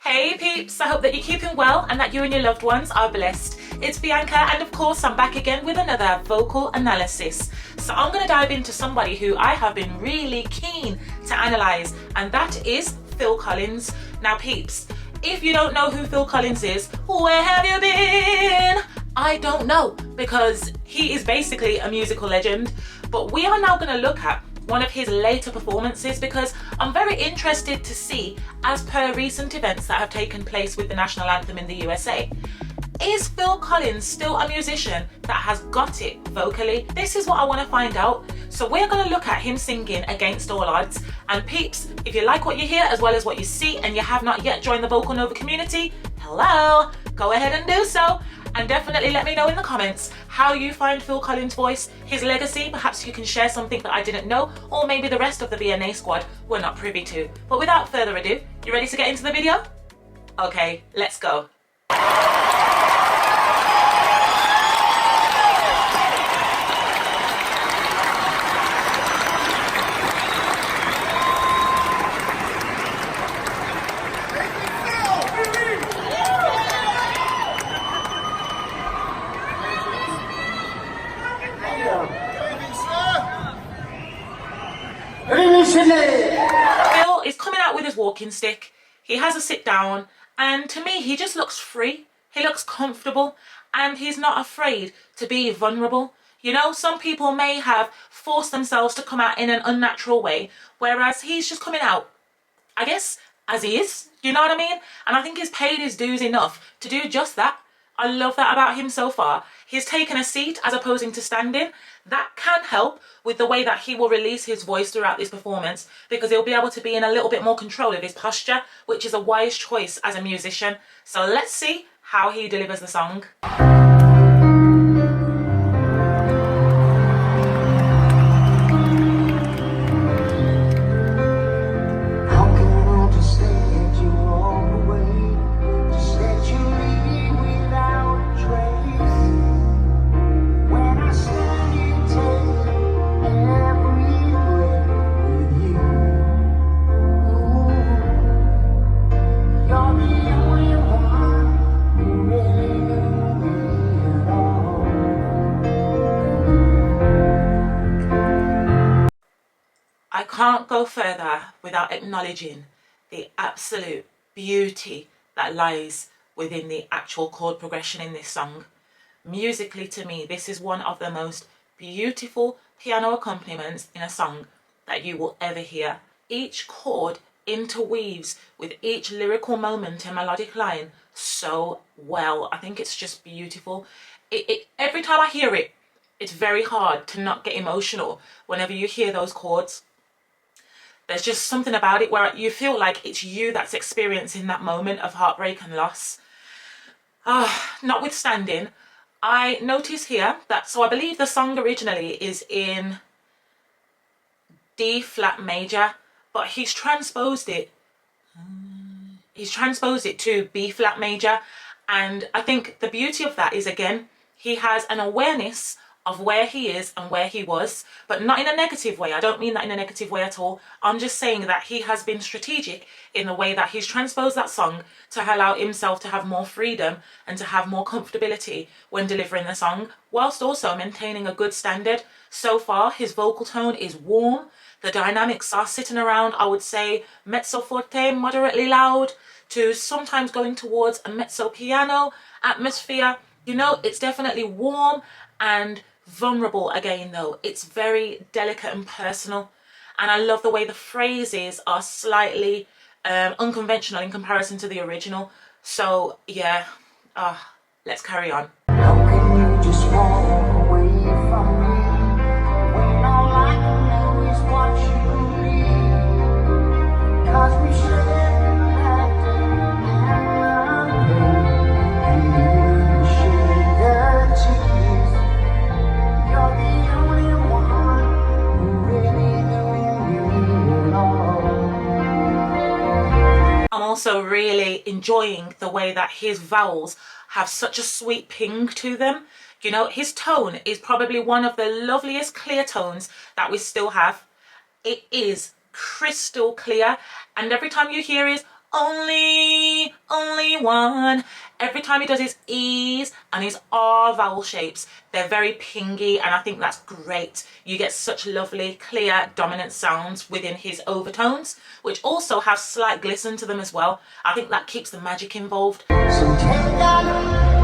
Hey peeps, I hope that you're keeping well and that you and your loved ones are blessed. It's Bianca and of course I'm back again with another vocal analysis. So I'm going to dive into somebody who I have been really keen to analyse, and that is Phil Collins. Now peeps, if you don't know who Phil Collins is, where have you been? I don't know, because he is basically a musical legend. But we are now going to look at one of his later performances because I'm very interested to see, as per recent events that have taken place with the national anthem in the USA, is Phil Collins still a musician that has got it vocally? This is what I want to find out. So we're going to look at him singing Against All Odds. And peeps, if you like what you hear as well as what you see and you have not yet joined the Vocal Nova community, hello, go ahead and do so. And definitely let me know in the comments how you find Phil Collins' voice, his legacy. Perhaps you can share something that I didn't know, or maybe the rest of the VNA squad were not privy to. But without further ado, you ready to get into the video? Okay, let's go. Phil is coming out with his walking stick. He has a sit down, and to me he just looks free. He looks comfortable, and he's not afraid to be vulnerable. You know, some people may have forced themselves to come out in an unnatural way, whereas he's just coming out, I guess, as he is. You know what I mean? And I think he's paid his dues enough to do just that. I love that about him so far. He's taken a seat as opposing to standing. That can help with the way that he will release his voice throughout this performance, because he'll be able to be in a little bit more control of his posture, which is a wise choice as a musician. So let's see how he delivers the song. I can't go further without acknowledging the absolute beauty that lies within the actual chord progression in this song. Musically, to me, this is one of the most beautiful piano accompaniments in a song that you will ever hear. Each chord interweaves with each lyrical moment and melodic line so well. I think it's just beautiful. Every time I hear it, it's very hard to not get emotional whenever you hear those chords. There's just something about it where you feel like it's you that's experiencing that moment of heartbreak and loss. Notwithstanding, I notice here that, so I believe the song originally is in D flat major, but he's transposed it to B flat major. And I think the beauty of that is, again, he has an awareness of where he is and where he was, but not in a negative way. I don't mean that in a negative way at all. I'm just saying that he has been strategic in the way that he's transposed that song to allow himself to have more freedom and to have more comfortability when delivering the song, whilst also maintaining a good standard. So far, his vocal tone is warm. The dynamics are sitting around, I would say, mezzo forte, moderately loud, to sometimes going towards a mezzo piano atmosphere. You know, it's definitely warm and vulnerable again though. It's very delicate and personal, and I love the way the phrases are slightly unconventional in comparison to the original. So yeah, let's carry on. How can you just walk away from me when all I know is what you need? 'Cause we share laughter and pain, and we share the tears. You're the only one who really knew me at all. I'm also really enjoying the way that his vowels have such a sweet ping to them. You know, his tone is probably one of the loveliest clear tones that we still have. It is crystal clear, and every time you hear is only one. Every time he does his E's and his R vowel shapes, they're very pingy, and I think that's great. You get such lovely, clear, dominant sounds within his overtones, which also have slight glisten to them as well. I think that keeps the magic involved. So take that now,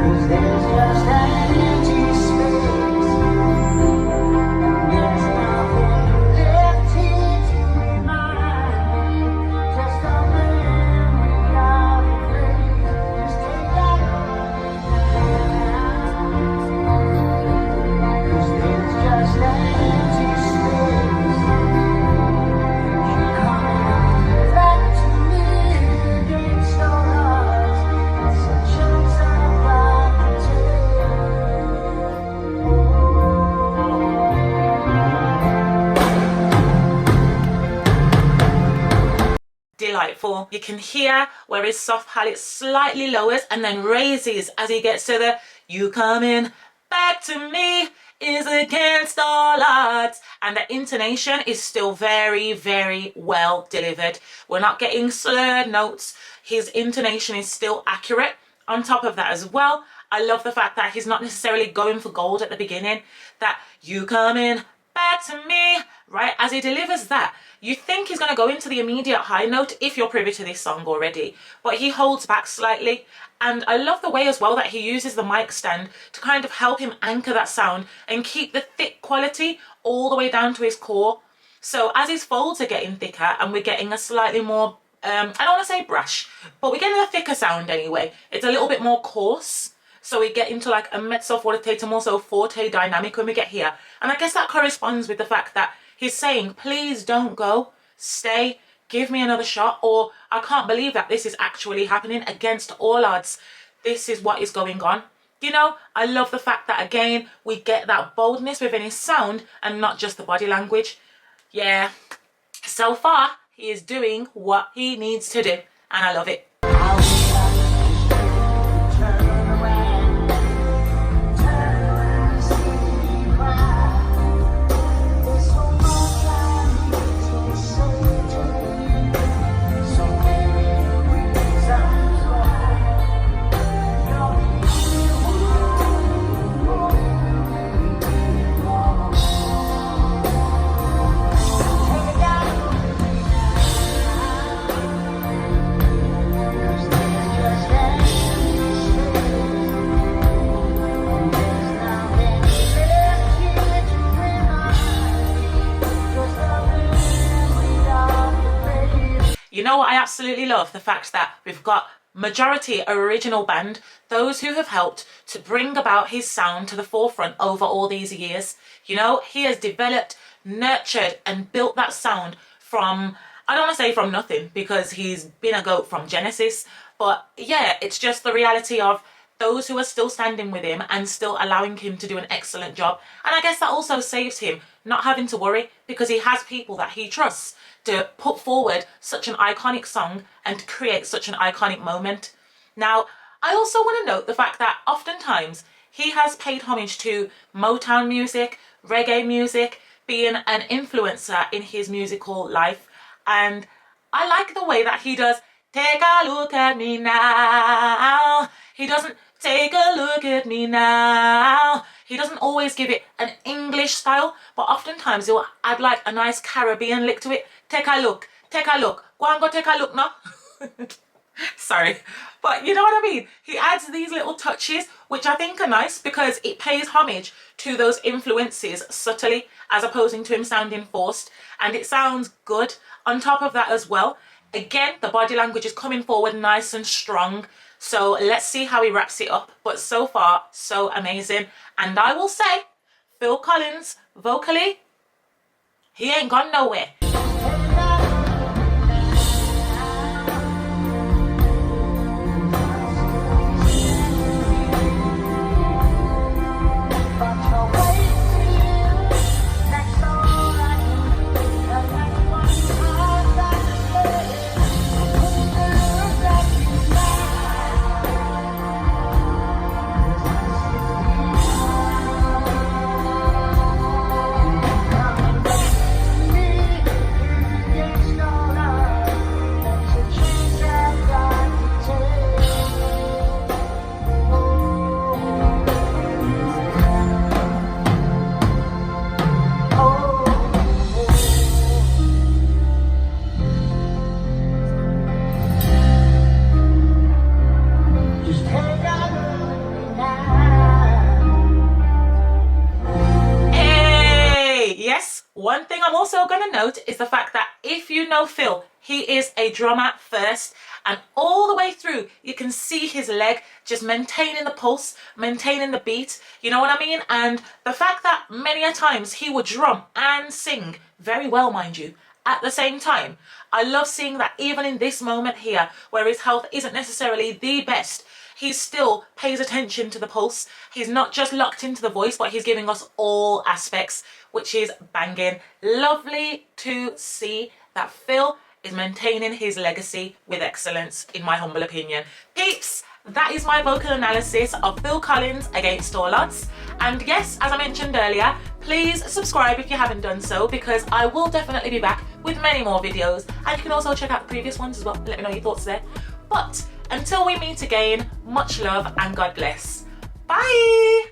'cause there's just an empty space, and there's nothing left here to remind me, just a memory of a place. Just take that now, 'cause there's just an empty space, and you're coming back to me against all odds. It's a chance I've got to Delightful. You can hear where his soft palate slightly lowers and then raises as he gets to the "you coming back to me is against all odds," and the intonation is still very, very well delivered. We're not getting slurred notes. His intonation is still accurate. On top of that as well, I love the fact that he's not necessarily going for gold at the beginning. That "you coming back to me," right, as he delivers that, you think he's going to go into the immediate high note if you're privy to this song already, but he holds back slightly. And I love the way as well that he uses the mic stand to kind of help him anchor that sound and keep the thick quality all the way down to his core. So as his folds are getting thicker and we're getting a slightly more, I don't want to say brash, but we're getting a thicker sound anyway. It's a little bit more coarse. So we get into like a mezzo forte to more so forte dynamic when we get here. And I guess that corresponds with the fact that he's saying, please don't go, stay, give me another shot, or I can't believe that this is actually happening against all odds. This is what is going on. You know, I love the fact that, again, we get that boldness within his sound and not just the body language. Yeah, so far, he is doing what he needs to do, and I love it. You know what I absolutely love? The fact that we've got majority original band, those who have helped to bring about his sound to the forefront over all these years. You know, he has developed, nurtured and built that sound from, I don't want to say from nothing, because he's been a goat from Genesis, but yeah, it's just the reality of those who are still standing with him and still allowing him to do an excellent job. And I guess that also saves him not having to worry, because he has people that he trusts to put forward such an iconic song and to create such an iconic moment. Now, I also want to note the fact that oftentimes he has paid homage to Motown music, reggae music, being an influencer in his musical life. And I like the way that he does "take a look at me now." He doesn't "take a look at me now." He doesn't always give it an English style, but oftentimes he'll add like a nice Caribbean lick to it. Take a look, take a look. Go and go take a look now. Sorry, but you know what I mean? He adds these little touches, which I think are nice because it pays homage to those influences subtly, as opposing to him sounding forced, and it sounds good. On top of that as well, again, the body language is coming forward nice and strong. So let's see how he wraps it up. But so far, so amazing. And I will say, Phil Collins, vocally, he ain't gone nowhere. also going to note is the fact that if you know Phil, he is a drummer first, and all the way through you can see his leg just maintaining the pulse, maintaining the beat, you know what I mean? And the fact that many a times he would drum and sing very well, mind you, at the same time. I love seeing that even in this moment here where his health isn't necessarily the best, he still pays attention to the pulse. He's not just locked into the voice, but he's giving us all aspects, which is banging. Lovely to see that Phil is maintaining his legacy with excellence, in my humble opinion. Peeps, that is my vocal analysis of Phil Collins Against All Odds. And yes, as I mentioned earlier, please subscribe if you haven't done so, because I will definitely be back with many more videos, and you can also check out the previous ones as well. Let me know your thoughts there. But until we meet again, much love and God bless. Bye!